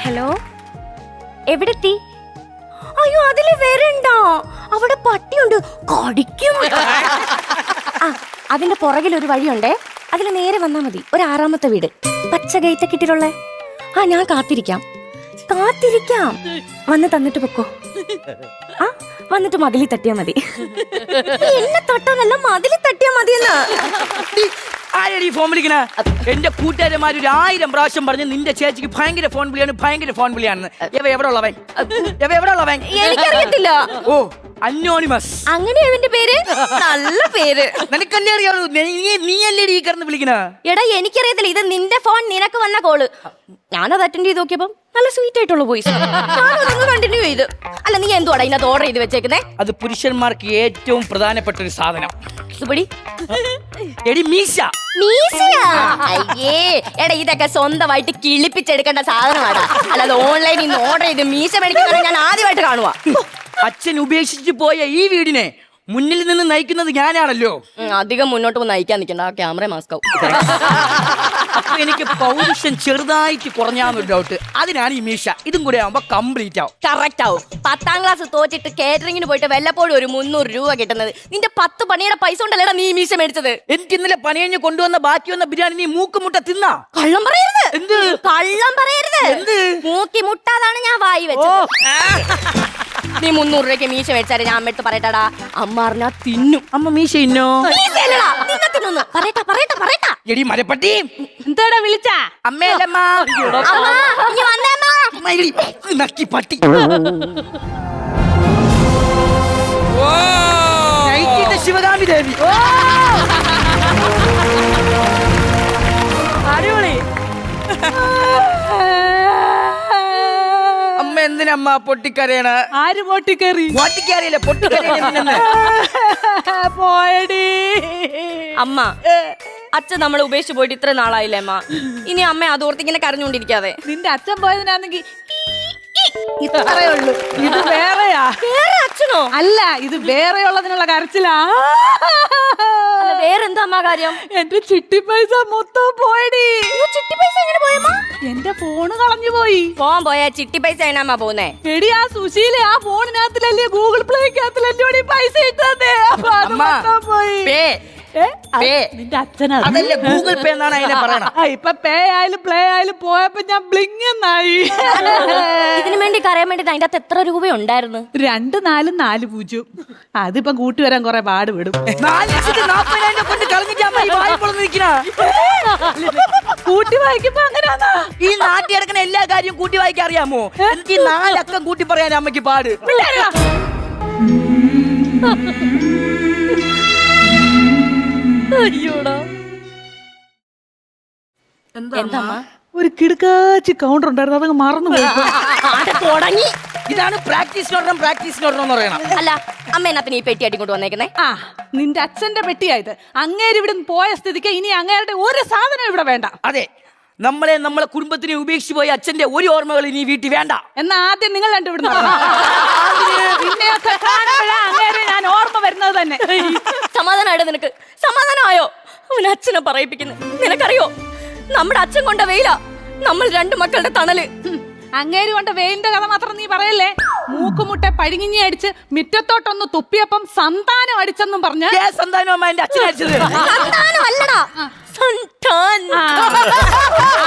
Hello, എവിടെത്തി? അയ്യോ, അതില് വരണ്ടോ, അവിടെ പട്ടിയുണ്ട്, കടിക്കും. ആ, അതിന്റെ പുറകിൽ ഒരു വഴിയുണ്ടേ, അതിൽ നേരെ വന്നാ മതി. ഒരു 6ാമത്തെ വീട്, പച്ച ഗേറ്റൊക്കെ ഇട്ടിട്ടുള്ളേ. ആ, ഞാൻ കാത്തിരിക്കാം. വന്ന് തന്നിട്ട് പൊക്കോ. ആ, വന്നിട്ട് മതിലിൽ തട്ടിയാ മതി. എന്നെ തൊട്ടാനല്ല, മതിലിൽ തട്ടിയാ മതിയെന്ന്. ആരടി ഫോൺ വിളിക്കണ? എന്റെ കൂട്ടുകാരന്മാർ 1000 പ്രാവശ്യം പറഞ്ഞു നിന്റെ ചേച്ചിക്ക് ഭയങ്കര ഫോൺ വിളിയാണെന്ന്. എവിടെ ഉള്ളവൻ? എനിക്കറിയത്തില്ല. ഓ, അന്നോണിമസ്. അങ്ങനെയാ ഇവന്റെ പേര്? നല്ല പേര്. നിനക്കല്ലേ അറിയാവൂ, നീയല്ലേ ഈ കിടന്ന് വിളിക്കണ? എടാ, എനിക്കറിയത്തില്ല. ഇത് നിന്റെ ഫോൺ, നിനക്ക് വന്ന കോള്. ഞാനത് അറ്റൻഡ് ചെയ്ത് നോക്കിയപ്പോ നല്ല സ്വീറ്റ് ആയിട്ടുള്ള വോയിസ്. ഞാനതൊന്ന് കണ്ടിന്യൂ ചെയ്ത്. അല്ല, നീ എന്തുവാടാ ഇതിനകത്ത് ഓർഡർ ചെയ്ത് വെച്ചേക്കുന്നേ? അത് പുരുഷന്മാർക്ക് ഏറ്റവും പ്രധാനപ്പെട്ട ഒരു സാധനം. സുബടി, എടി മീശ. മീശയാ? അയ്യേ, എടാ, ഇതൊക്കെ സ്വന്തമായിട്ട് കിളിപ്പിച്ചെടുക്കേണ്ട സാധനമാടാ. അല്ലാതെ ഓൺലൈനിൽ നിന്ന് ഓർഡർ ചെയ്ത് മീശ മേടിക്കുന്നത് ഞാൻ ആദ്യമായിട്ട് കാണുവാ. അച്ഛൻ ഉപേക്ഷിച്ചു പോയ ഈ വീടിനെ മുന്നിൽ നിന്ന് നയിക്കുന്നത് ഞാനാണല്ലോ. അധികം മുന്നോട്ട് നയിക്കാൻ നിൽക്കണ്ട, ക്യാമറ മാസ്കാവും. അപ്പൊ എനിക്ക് പൗരുഷൻ ചെറുതായിട്ട് കുറഞ്ഞാന്നൊരു ഡൗട്ട്. അതിനാണ് ഈ മീശ. ഇതും കൂടെ ആവുമ്പോ കംപ്ലീറ്റ് ആവും. കറക്റ്റ് ആവും. 10ാം ക്ലാസ് തോറ്റിട്ട് കേറ്ററിംഗിന് പോയിട്ട് വല്ലപ്പോഴും ഒരു 300 രൂപ കിട്ടുന്നത്. നിന്റെ 10 പണിയുടെ പൈസ കൊണ്ടല്ലേടാ നീ മീശ മേടിച്ചത്. എനിക്ക് ഇന്നലെ പണി കഴിഞ്ഞ് കൊണ്ടുവന്ന ബാക്കി വന്ന ബിരിയാണി നീ മൂക്കുമുട്ട തിന്നാ. കള്ളം പറയരുത്. എന്ത് കള്ളം പറയരുത്? എന്ത് മൂക്കി മുട്ടാതാണ് ഞാൻ വായി വെച്ചത്. നീ 300 രൂപയ്ക്ക് മീശ മേടിച്ചാല് ഞാൻ അമ്മ പറയട്ടാടാ, അമ്മ അറിഞ്ഞാ തിന്നും. അമ്മ മീശ ഇന്നോ? നിന്നെ തിന്നു. പറയട്ടാ. എടി മരപ്പട്ടി, എന്താടാ വിളിച്ച? അമ്മയല്ലമ്മ. നക്കി പട്ടി. ശിവകാമി ദേവി. അടിപൊളി. അമ്മ എന്തിനമ്മ പൊട്ടിക്കരയണ? ആര് പൊട്ടിക്കേറി? പൊട്ടിക്കറിയില്ല, പൊട്ടിക്കരയണെന്ന്. പോയടി അമ്മ. അച്ഛൻ നമ്മളെ ഉപേക്ഷിച്ച് പോയിട്ട് ഇത്ര നാളായില്ലേ അമ്മ? ഇനി അമ്മ അതോർത്ത് ഇങ്ങനെ കരഞ്ഞോണ്ടിരിക്കാതെ. നിന്റെ അച്ഛൻ പോയതിനാണെങ്കിൽ ഇത്രയേ ഉള്ളൂ. ഇത് വേറെയാ. വേറെ അച്ഛനോ? അല്ല, ഇത് വേറെയുള്ളതിനുള്ള കരച്ചിലാ. വേറെന്താ അമ്മ കാര്യം? എന്റെ ചിട്ടി പൈസ മൊത്തം പോയടി. ചിട്ടി പൈസ എങ്ങനെ പോയമ്മ? എന്റെ ഫോണ് കളഞ്ഞു പോയി. ഫോൺ പോയാ ചിട്ടി പൈസ എങ്ങനെയാ പോന്നേ? എടി, ആ സുശീല ആ ഫോണിനകത്തിലല്ലേ, ഗൂഗിൾ പ്ലേക്കകത്തിലല്ലേ പൈസ ഇട്ടേ. അപ്പൊ അത് മൊത്തം പോയി. നിന്റെ അച്ഛനാ. അതല്ലേ ഗൂഗിൾ പേ എന്നാണ് അതിനെ പറയണ. ഇപ്പൊ പേ ആയാലും പ്ലേ ആയാലും പോയപ്പോ ഞാൻ ബ്ലിങ് എന്നായി. ഇതിനു വേണ്ടി കരയാൻ വേണ്ടി അതിന്റെ അകത്ത് എത്ര രൂപ ഉണ്ടായിരുന്നു? 2440. അതിപ്പോ കൂട്ടി വരാൻ കുറെ പാടുപെടും. 4,40,000 കൊണ്ട് കളഞ്ഞിട്ട് അമ്മ ഈ വായ്പൊളന്ന് നിൽക്കണ. കൂട്ടി വായിക്കുമ്പോ അങ്ങനെയാണോ? ഈ നാട്ടി കിടക്കുന്ന എല്ലാ കാര്യവും കൂട്ടി വായിക്കാൻ അറിയാമോ? എനിക്ക് 4 അക്കം കൂട്ടി പറയാൻ അമ്മയ്ക്ക് പാട്. അയ്യോടാ. എന്താ ഒരു കിടുക്കാച്ചി കൗണ്ടർ ഉണ്ടായിരുന്നു, അതങ്ങ് മറന്നുപോയി. തുടങ്ങി. ഇതാണ് പ്രാക്ടീസിനോടണം എന്ന് പറയണം. അല്ല, അമ്മ എന്നാത്തിന് ഈ പെട്ടി അടിക്കൊണ്ട് വന്നേക്കുന്നേ? ആ, നിന്റെ അച്ഛന്റെ പെട്ടിയായത്. അങ്ങേര് ഇവിടെ പോയ സ്ഥിതിക്ക് ഇനി അങ്ങേരുടെ ഒരു സാധനം ഇവിടെ വേണ്ട. അതെ, നമ്മളെ കുടുംബത്തിനെ ഉപേക്ഷിച്ച് പോയ അച്ഛന്റെ ഒരു ഓർമ്മകൾ ഇനി വീട്ടിൽ വേണ്ട. എന്നാ ആദ്യം നിങ്ങൾ രണ്ടുവിടുന്ന പിന്നെയൊക്കെ കാണുമ്പോഴാ അങ്ങേരെ ഞാൻ ഓർമ്മ വരുന്നത് തന്നെ. സമാധാനമായോ നിനക്ക്? സമാധാനമായോ? അവൻ അച്ഛനെ പറയിപ്പിക്കുന്നു. നിനക്കറിയോ, നമ്മുടെ അച്ഛൻ കൊണ്ട വെയില നമ്മൾ 2 മക്കളുടെ തണല്. അങ്ങേര് കൊണ്ട് വെയിലിന്റെ കഥ മാത്രം നീ പറയല്ലേ. മൂക്കുമുട്ടെ പഴുങ്ങിഞ്ഞി അടിച്ച് മിറ്റത്തോട്ടൊന്ന് തുപ്പിയപ്പം സന്താനം അടിച്ചെന്നും പറഞ്ഞ്. സന്താനം എന്റെ അച്ഛൻ അടിച്ചത്. സന്താനമല്ലടാ, സന്താൻ.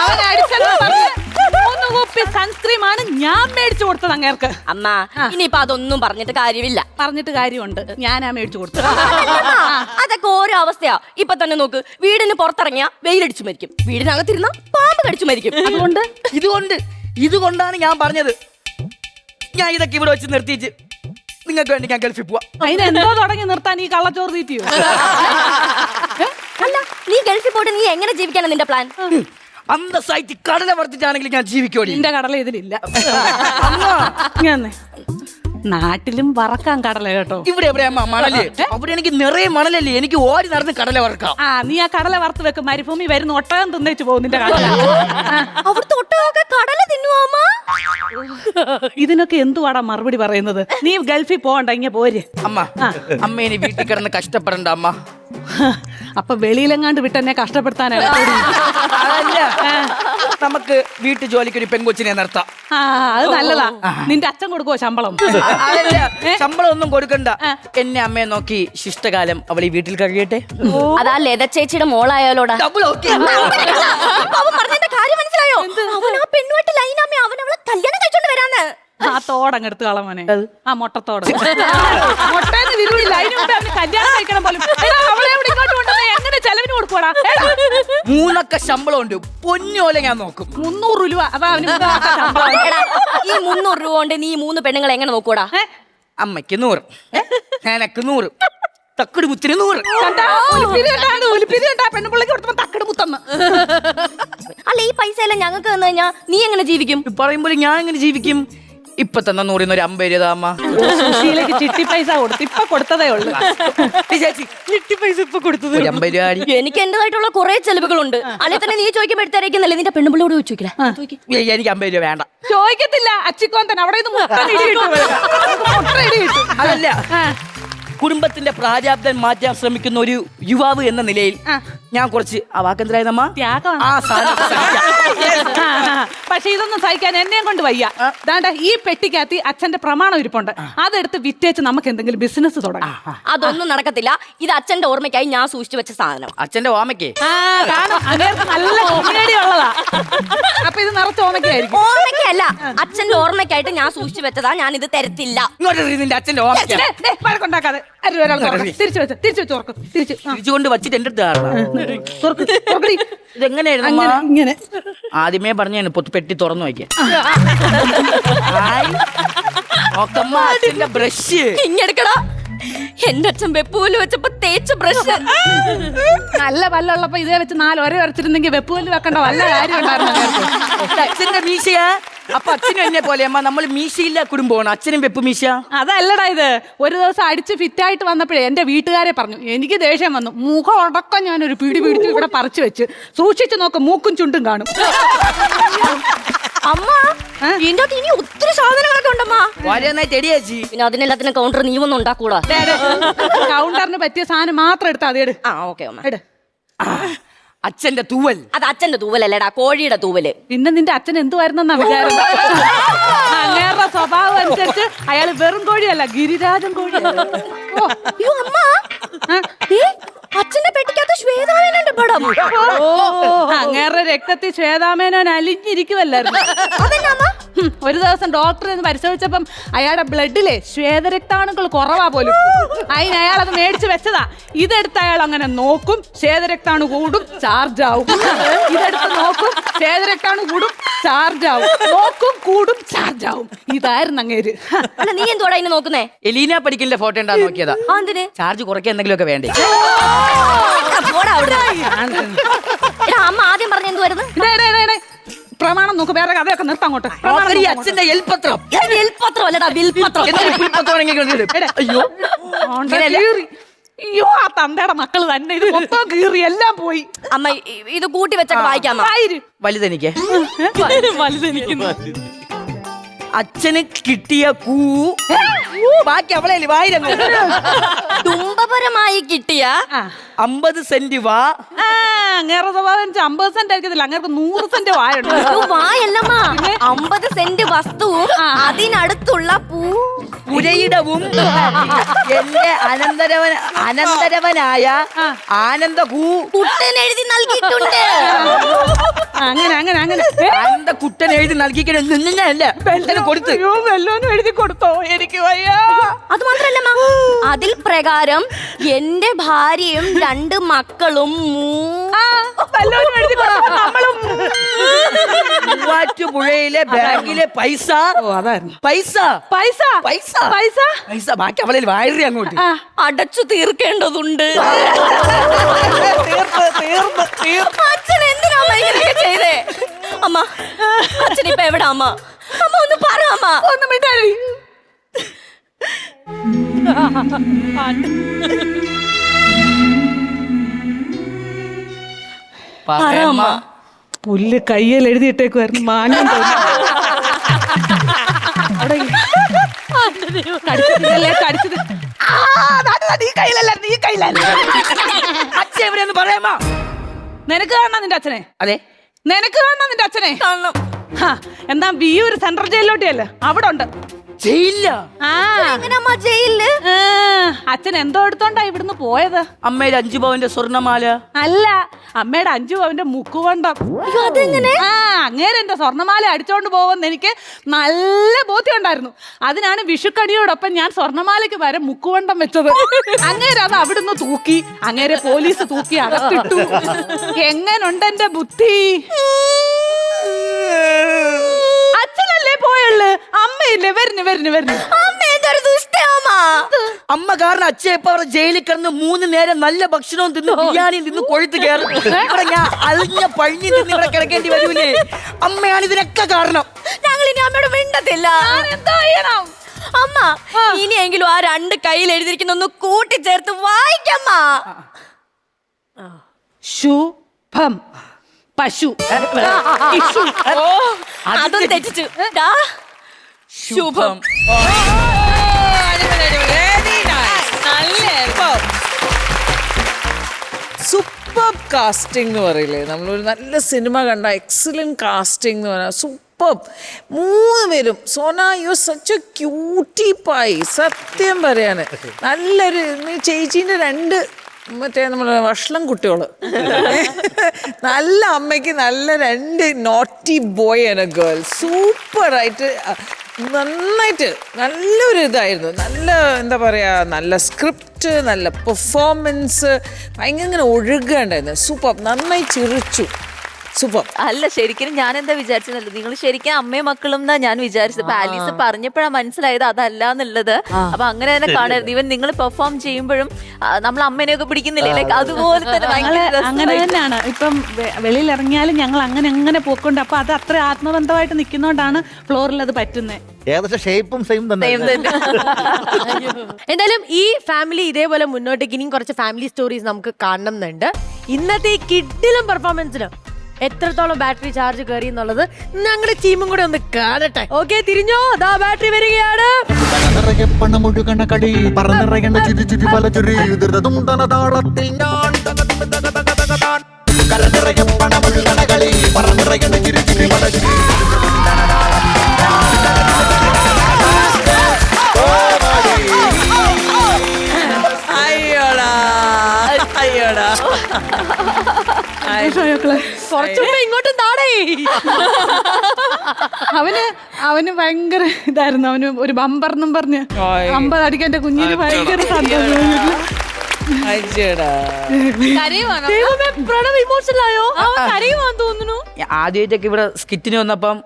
അവൻ അടിച്ചെന്ന് പറഞ്ഞ് 3 കുപ്പി സൺസ്ക്രീമാണ് ഞാൻ മേടിച്ചു കൊടുത്തത് അങ്ങേർക്ക്. അമ്മ, ഇനിയിപ്പൊ അതൊന്നും പറഞ്ഞിട്ട് കാര്യമില്ല. പറഞ്ഞിട്ട് കാര്യമുണ്ട്, ഞാനാ മേടിച്ചു കൊടുത്തത്. അതൊക്കെ ഓരോ അവസ്ഥയാ. ഇപ്പൊ തന്നെ നോക്ക്, വീടിന് പുറത്തിറങ്ങിയാ വെയിലടിച്ചു മരിക്കും, വീടിനകത്തിരുന്ന പാമ്പ് കടിച്ചു മരിക്കും. ഇതുകൊണ്ടാണ് ഞാൻ പറഞ്ഞത്, ഞാൻ ഇതൊക്കെ ഇവിടെ വെച്ച് നിർത്തിച്ച് നിങ്ങൾക്ക് വേണ്ടി ഞാൻ ഗൾഫിൽ പോവാ. അതിനെന്തോ തുടങ്ങി നിർത്താൻ ഈ കള്ളച്ചോറ് തീറ്റിയോ? അല്ല, നീ ഗൾഫിൽ പോയിട്ട് നീ എങ്ങനെ ജീവിക്കാനാ നിന്റെ പ്ലാൻ? അന്തസ്സായിട്ട് കടല വറുത്തിട്ടാണെങ്കിൽ ഞാൻ ജീവിക്കോടി. നിന്റെ കടല ഇതിലില്ല. നാട്ടിലും വറക്കാൻ കടല കേട്ടോ. ഇവിടെ എവിടെയാ മണല്? അവിടെ എനിക്ക് നിറയെ മണലല്ലേ, എനിക്ക് ഓടി നടന്ന് കടല വറക്കാം. ആ, നീ ആ കടല വറുത്ത് വെക്കും, മരുഭൂമി വരുന്ന ഒട്ടകം തിന്നേച്ചു പോകും നിന്റെ കടല. അവിടുത്തെ ഒട്ടകമൊക്കെ കടല തിന്നുവാ? ഇതിനൊക്കെ എന്തുവാടാ മറുപടി പറയുന്നത്? നീ ഗൾഫിൽ പോകണ്ട, ഇങ്ങനെ പോര്. അമ്മ, അമ്മേനെ വീട്ടിൽ കിടന്ന് കഷ്ടപ്പെടണ്ട അമ്മ. അപ്പൊ വെളിയിലെങ്ങാണ്ട് വിട്ടെന്നെ കഷ്ടപ്പെടുത്താനാണ്. അതല്ല, നമുക്ക് വീട്ടു ജോലിക്ക് ഒരു പെൺകൊച്ചിനെ നിർത്താം. ആ അത് നല്ലതാ. നിന്റെ അച്ഛൻ കൊടുക്കുവോ ശമ്പളം? അതല്ല, ശമ്പളം ഒന്നും കൊടുക്കണ്ട. എന്നെ അമ്മയെ നോക്കി ശിഷ്ടകാലം അവൾ ഈ വീട്ടിൽ കഴിയട്ടെ. അതാ ലത ചേച്ചിയുടെ മോളായാലോടാ. Double okay. അവൻ പറഞ്ഞതിന്റെ കാര്യം മനസ്സിലായോ? അവൻ ആ പെണ്ണുമായിട്ട് ലൈനാമേ, അവൻ അവളെ കല്യാണം കഴിച്ചോണ്ട് വരാന്ന്. ആ തോടങ്ങെടുത്ത് കളമോനെ, ആ മുട്ടത്തോട്. മുട്ടേന്ന് വിരുവില്ല, അതിന് മുമ്പേ അവന് കല്യാണം കഴിക്കണം പോലും. എടാ, അവളെ ഇവിടെ ഇങ്ങോട്ട് കൊണ്ടുവന്ന് എങ്ങനെ ചെലവിന് കൊടുക്കൂടാ? 3 ശമ്പളം ഉണ്ട്, പൊന്നോലെ ഞാൻ നോക്കും. 300 രൂപ അതാ അവന് ശമ്പളം. എടാ, ഈ 300 രൂപ കൊണ്ട് നീ 3 പെണ്ണുങ്ങളെ എങ്ങനെ നോക്കൂടാ? അമ്മയ്ക്ക് 100, എനക്ക് 100, തക്കട് മുത്തിന് 100. പെണ്ണുപിള്ളക്ക് കൊടുത്തപ്പോ തക്കട് മുത്തന്ന്. അല്ല, ഈ പൈസ എല്ലാം ഞങ്ങൾക്ക് തന്നു കഴിഞ്ഞാ നീ എങ്ങനെ ജീവിക്കും? പറയുമ്പോൾ ഞാൻ എങ്ങനെ ജീവിക്കും? ഇപ്പൊ തന്നെ 100 ഒരു 50 രൂപ അമ്മ. സുശീലക്ക് ചിട്ടി പൈസ കൊടുത്തു, ഇപ്പൊ കൊടുത്തതേ ഉള്ളു. ചിട്ടി പൈസ ഇപ്പൊ കൊടുത്തത് 50 രൂപ. എനിക്ക് എന്റേതായിട്ടുള്ള കുറെ ചെലവുകളുണ്ട്. അല്ലെ തന്നെ നീ ചോദിക്കുമ്പോ എടുത്തരയ്ക്കുന്നല്ലേ? നിന്റെ പെണ്ണുപിള്ളോട് ചോദിക്കില്ല. എനിക്ക് 50 രൂപ വേണ്ട. ചോദിക്കത്തില്ല, അച്ചിക്കോൻ തന്നെ അവിടെ നിന്ന് മുട്ട ഇടി കിട്ടും. അതല്ല, കുടുംബത്തിന്റെ പ്രാരാബ്ദം മാറ്റാൻ ശ്രമിക്കുന്ന ഒരു യുവാവ് എന്ന നിലയിൽ ഞാൻ കുറച്ച് അവാക്കെന്തരായതമ്മ ആ സാധനം പക്ഷെ ഇതൊന്നും സഹിക്കാൻ എന്നെയും കൊണ്ട് വയ്യ. ദാണ്ട ഈ പെട്ടിക്കകത്ത് അച്ഛന്റെ പ്രമാണം ഇരിപ്പുണ്ട്, അതെടുത്ത് വിറ്റേച്ച് നമുക്ക് എന്തെങ്കിലും ബിസിനസ് തുടങ്ങാം. അതൊന്നും നടക്കത്തില്ല. ഇത് അച്ഛന്റെ ഓർമ്മയ്ക്കായി ഞാൻ സൂക്ഷിച്ചു വെച്ച സാധനം. അച്ഛന്റെ ഓമയ്ക്ക് നല്ല കോമഡി ഉള്ളതാ. അപ്പൊ ഇത് നിറച്ച് ഓമയ്ക്കായിരിക്കും. ഓർമ്മയ്ക്കല്ല, അച്ഛന്റെ ഓർമ്മയ്ക്കായിട്ട് ഞാൻ സൂക്ഷിച്ചു വെച്ചതാ. ഞാൻ ഇത് തരത്തില്ല. നിന്റെ അച്ഛന്റെ വഴക്കുണ്ടാക്കാതെ തിരിച്ചു വെച്ച് ഓർക്കും. തിരിച്ചുകൊണ്ട് വച്ചിട്ട് എന്റെ അടുത്ത് ഇതെങ്ങനെയായിരുന്നു? ഇങ്ങനെ ആദ്യമേ പറഞ്ഞാണ് പെട്ടി തുറന്നു വയ്ക്കാൻ. ബ്രഷ് ഇങ്ങെടുക്കടാ. എന്റെ അച്ഛൻ വെപ്പൂല് വെച്ചപ്പോ തേച്ച ബ്രഷ്. നല്ല പല്ലുള്ളപ്പോ ഇതേ വെച്ച് 4 ഒരേ വരച്ചിരുന്നെങ്കിൽ വെപ്പൂല് വെക്കേണ്ട വല്ല കാര്യം ഉണ്ടായിരുന്നു. അച്ഛന്റെ മീശയാ. അപ്പൊ അച്ഛനും എന്നെ പോലെ അമ്മ നമ്മൾ മീശയില്ല കുടുംബമാണ്. അച്ഛനും വെപ്പ് മീശ. അതല്ലടാ ഇത്. ഒരു ദിവസം അടിച്ച് ഫിറ്റായിട്ട് വന്നപ്പോഴേ എന്റെ വീട്ടുകാരെ പറഞ്ഞു, എനിക്ക് ദേഷ്യം വന്നു. മുഖം അടക്കം ഞാനൊരു പിടി പിടിച്ച് ഇവിടെ പറിച്ചു വെച്ച് സൂക്ഷിച്ചു നോക്കും, മൂക്കും ചുണ്ടും കാണും. അമ്മ, ഇതിന്റെ അകത്ത് ഇനി ഒത്തിരി സാധനങ്ങളൊക്കെ ഉണ്ടമ്മ. പിന്നെ അതിനെല്ലാത്തിനും കൗണ്ടർ നീ ഒന്നും ഉണ്ടാക്കൂടാ. കൗണ്ടറിന് പറ്റിയ സാധനം മാത്രം എടുത്താൽ മതി. ഓക്കെ അമ്മ. അച്ഛന്റെ തൂവൽ. അത് അച്ഛന്റെ തൂവലല്ലേടാ, കോഴിയുടെ തൂവല്. പിന്നെ നിന്റെ അച്ഛൻ എന്തുവായിരുന്നെന്നാ വിചാരം? അങ്ങേരുടെ സ്വഭാവം അനുസരിച്ച് അയാൾ വെറും കോഴിയല്ല, ഗിരിരാജൻ കോഴിയല്ല. അച്ഛന്റെ പെട്ടിക്കകത്ത് ശ്വേതാമേനോന്റെ പടം. അങ്ങേരുടെ രക്തത്തിൽ ശ്വേതാമേനോൻ അലിഞ്ഞിരിക്കുവല്ലായിരുന്നു. ഒരു ദിവസം ഡോക്ടർ എന്ന് പരിശോധിച്ചപ്പം അയാളുടെ ബ്ലഡിലെ ശ്വേതരക്താണുക്കൾ കുറവാ പോലും. അതിന് അയാൾ അത് മേടിച്ച് വെച്ചതാ. ഇതെടുത്ത് അയാൾ അങ്ങനെ നോക്കും, ശ്വേതരക്താണു കൂടും, ചാർജ് ആവും. ഇതെടുത്ത് നോക്കും, ശ്വേതരക്താണു കൂടും, ചാർജ് ആവും. നോക്കും, കൂടും, ചാർജ് ആവും. ഇതായിരുന്നു അങ്ങേര്. അല്ല, നീ എന്തോടാ ഇന്ന് നോക്കുന്നേ? എലീന പഠിക്കലിന്റെ ഫോട്ടോ ഉണ്ടാ നോക്കിയതാ. എന്തിന്? ചാർജ് കുറയ്ക്കാൻ എന്തെങ്കിലും ഒക്കെ വേണ്ടേ? അമ്മ ആദ്യം പറഞ്ഞ എന്തുവായിരുന്നു? പ്രമാണം നോക്ക്, വേറെ കഥയൊക്കെ നിർത്താം അങ്ങോട്ട്. അച്ഛന്റെ എൽപത്രം. അയ്യോ, ആ തന്തയുടെ മക്കള് തന്നെ ഇത് മൊത്തം കീറി എല്ലാം പോയി. അമ്മ ഇത് കൂട്ടി വെച്ചൊക്കെ വായിക്കാം. വലുതെനിക്ക് വലുതെനിക്കുന്നു. അച്ഛന് കിട്ടിയ ബാക്കി അവളെ വായിരങ്ങ തുമ്പപരമായി കിട്ടിയ 50 സെന്റ് വാ. അങ്ങേറെ സ്വഭാവം 50 സെന്റ് ആയിരിക്കത്തില്ല, അങ്ങേർക്ക് 100 സെന്റ് വായുണ്ട്. വായല്ലമ്മ, 50 സെന്റ് വസ്തുവും അതിനടുത്തുള്ള പുരയിടവും എന്റെ അനന്തരവനായ ആനന്ദ കുട്ടൻ എഴുതി നൽകിയിട്ടുണ്ട്. അങ്ങനെ അങ്ങനെ അങ്ങനെ ആനന്ദ കുട്ടൻ എഴുതി നൽകിക്കല്ല കൊടുത്ത് വല്ലോനും എഴുതി കൊടുത്തോ? എനിക്ക് വയ്യ. അത് മാത്രല്ല, അതിൽ പ്രകാരം എന്റെ ഭാര്യയും 2 മക്കളും മൂവാറ്റുപുഴയിലെ ബാങ്കിലെ പൈസ പൈസ പൈസ പൈസ പൈസ പൈസ ബാക്കി അവളിൽ വായറി അങ്ങോട്ട് അടച്ചു തീർക്കേണ്ടതുണ്ട്. അച്ഛൻ എന്തിനാ ഇങ്ങനെയൊക്കെ ചെയ്തേ? അമ്മ, അച്ഛൻ ഇപ്പൊ എവിടാ? അമ്മ അമ്മ ഒന്ന് പറ. അമ്മ ഒന്നും മിണ്ടായി. പുല്ല് കയ്യിൽ എഴുതിയിട്ടേക്കുമായിരുന്നു. മാനം കടിച്ചത് ഈ കയ്യിലല്ലായിരുന്നു, ഈ കൈ അറിയില്ലായിരുന്നു. അച്ഛൻ എവിടെയെന്ന് പറയാമോ? നിനക്ക് കാണണം നിന്റെ അച്ഛനെ, അതെ, നിനക്ക് കാണണം നിന്റെ അച്ഛനെ. കാണണം. ഹാ, എന്താ വിയൂർ സെൻട്രൽ ജയിലിലോട്ടിയല്ലേ, അവിടെ ഉണ്ട്. ജയിലില്ല. ആ എങ്ങനെയമ്മ ജയിലില്? അച്ഛൻ എന്തോ എടുത്തോണ്ടാ ഇവിടുന്ന് പോയത്? അമ്മയുടെ 5 പവന്റെ സ്വർണ്ണമാല. അല്ല, അമ്മയുടെ 5 പവന്റെ മുക്കുവണ്ടം. അയ്യോ, അതെങ്ങനെ? ആ, അങ്ങേരെ എന്റെ സ്വർണ്ണമാല അടിച്ചോണ്ട് പോകുമെന്ന് എനിക്ക് നല്ല ബോധ്യം ഉണ്ടായിരുന്നു. അതിനാണ് വിഷുക്കണിയോടൊപ്പം ഞാൻ സ്വർണ്ണമാലയ്ക്ക് വരെ മുക്കുവണ്ടം വെച്ചത്. അങ്ങേരെ അത് അവിടുന്ന് തൂക്കി, അങ്ങേരെ പോലീസ് തൂക്കി അകത്തിട്ടു. എങ്ങനുണ്ട് എന്റെ ബുദ്ധി? അച്ഛനല്ലേ പോയുള്ളു, അമ്മയില്ലേ വരുന്നു. അമ്മ എന്തൊരു ദുഷ്ടയമ്മ. അമ്മ കാരണം അച്ഛൻ ഇപ്പൊ അവിടെ ജയിലിൽ കിടന്ന് 3 നേരം നല്ല ഭക്ഷണവും തിന്ന് ബിരിയാണിയും തിന്ന് കൊഴുത്ത് കയറും. ഇവിടെ ഞാൻ അളിഞ്ഞ പഴിഞ്ഞ് തിന്ന് ഇവിടെ കിടക്കേണ്ടി വരൂലേ? അമ്മയാണ് ഇതിനൊക്കെ കാരണം. ഞങ്ങൾ ഇനി അമ്മയോട് മിണ്ടത്തില്ല. എന്താ ചെയ്യണം? അമ്മ ഇനിയെങ്കിലും ആ 2 കയ്യിൽ എഴുതിയിരിക്കുന്ന ഒന്ന് കൂട്ടിച്ചേർത്ത് വായിക്കമ്മ. ശുഭം പശു. അതും തെറ്റിച്ചു. ദാ, ശുഭം. സൂപ്പർ കാസ്റ്റിംഗ് എന്ന് പറയില്ലേ, നമ്മളൊരു നല്ല സിനിമ കണ്ട എക്സലന്റ് കാസ്റ്റിംഗ് എന്ന് പറഞ്ഞാൽ സൂപ്പർ. 3 പേരും. Sona, you such a cutie pie, സത്യം പറയാന്. നല്ലൊരു ചേച്ചീൻ്റെ 2 മറ്റേ നമ്മളെ വഷളം കുട്ടികള്. നല്ല അമ്മയ്ക്ക് നല്ല 2 naughty boy and A girl. സൂപ്പറായിട്ട് നന്നായിട്ട് നല്ലൊരു ഇതായിരുന്നു. നല്ല എന്താ പറയുക, നല്ല സ്ക്രിപ്റ്റ്, നല്ല പെർഫോമൻസ്, ഭയങ്കര ഒഴുകുണ്ടായിരുന്നു. സൂപ്പർ, നന്നായി ചിരിച്ചു. സൂപ്പർ. അല്ല, ശരിക്കും ഞാൻ എന്താ വിചാരിച്ചതല്ലോ, നിങ്ങൾ ശരിക്കും അമ്മയും മക്കളും എന്നാ ഞാൻ വിചാരിച്ചത്. ആലീസ് പറഞ്ഞപ്പോഴാണ് മനസ്സിലായത് അതല്ല എന്നുള്ളത്. അപ്പൊ അങ്ങനെ തന്നെ കാണരുത്. ഈവൻ നിങ്ങൾ പെർഫോം ചെയ്യുമ്പോഴും നമ്മൾ അമ്മേനെയൊക്കെ പിടിക്കുന്നില്ലേ, ലൈക്ക് അതുപോലെ തന്നെ ഭയങ്കര അങ്ങനെ രസമായിട്ട്. തന്നെയാണ്. ഇപ്പം വെളിയിൽ ഇറങ്ങിയാലും ഞങ്ങൾ അങ്ങനെ പോക്കൊണ്ട്, അപ്പൊ അത് അത്ര ആത്മബന്ധമായിട്ട് നിൽക്കുന്നോണ്ടാണ് ഫ്ലോറിൽ അത് പറ്റുന്നത്. ഏകദേശം ഷേപ്പും സെയിം തന്നെ. എന്തായാലും ഈ ഫാമിലി ഇതേപോലെ മുന്നോട്ടേക്ക് ഇനിയും കുറച്ച് ഫാമിലി സ്റ്റോറീസ് നമുക്ക് കാണണമെന്നുണ്ട്. ഇന്നത്തെ ഈ കിഡിലും പെർഫോമൻസിന് എത്രത്തോളം ബാറ്ററി ചാർജ് കയറി എന്നുള്ളത് ഞങ്ങളുടെ ടീമും കൂടെ ഒന്ന് കാണട്ടെ. ഓക്കെ, തിരിഞ്ഞോ, അതാ ബാറ്ററി വരികയാണ്. പണമൊഴുകണ കടി പറന്നിറങ്ങണ ചിരി ചിരി പല ചുരി ധൃതതുണ്ടന താളത്തിൽ ഞാൻ കലനിറയെ പണമൊഴുകണ കളി പറന്നിറങ്ങണ ചിരി ചിരി പല ചുരി. അയ്യോടാ അയ്യോടാ. കുറച്ചുകൂടെ ഇങ്ങോട്ടും താടേ. അവന് ഭയങ്കര ഇതായിരുന്നു. അവന് ഒരു ബമ്പർ എന്നും പറഞ്ഞ് 50 അടിക്കാൻ എന്റെ കുഞ്ഞിന് ഭയങ്കര സന്തോഷം. അയ്യോടാ. പ്രണവ് ഇമോഷണൽ ആയോ? അവൻ കരയുവാന്ന് തോന്നുന്നു. ആദ്യമായിട്ടൊക്കെ ഇവിടെ സ്കിറ്റിന് വന്നപ്പം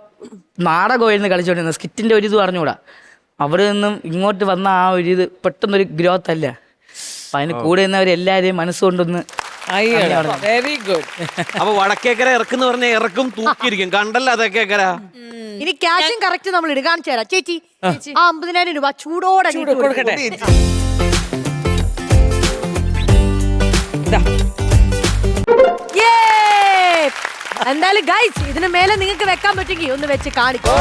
നാടകമായിരുന്നു കളിച്ചോണ്ടിരുന്നത്. സ്കിറ്റിന്റെ ഒരു ഇത് പറഞ്ഞുകൂടാ. അവിടെ നിന്നും ഇങ്ങോട്ട് വന്ന ആ ഒരു ഇത് പെട്ടെന്നൊരു ഗ്രോത്ത് അല്ല. അപ്പൊ അതിന് കൂടെ നിന്നവരെല്ലാരെയും മനസ്സുകൊണ്ടൊന്ന് വെരി ഗുഡ്. അപ്പൊ വടക്കേക്കര ഇറക്കുന്ന പറഞ്ഞ ഇറക്കും തൂക്കിയിരിക്കും. കണ്ടല്ലോ അതൊക്കേക്കര. ഇനി ക്യാഷും കറക്റ്റ് നമ്മൾ ഇടുക. കാണിച്ചു തരാം ചേച്ചി. ആ 50,000 രൂപ ചൂടോടെ കൊടുക്കട്ടെ. എന്തായാലും ഗൈസ്, ഇതിന് മേലെ നിങ്ങൾക്ക് വെക്കാൻ പറ്റുമെങ്കിൽ ഒന്ന് വെച്ച് കാണിക്കും.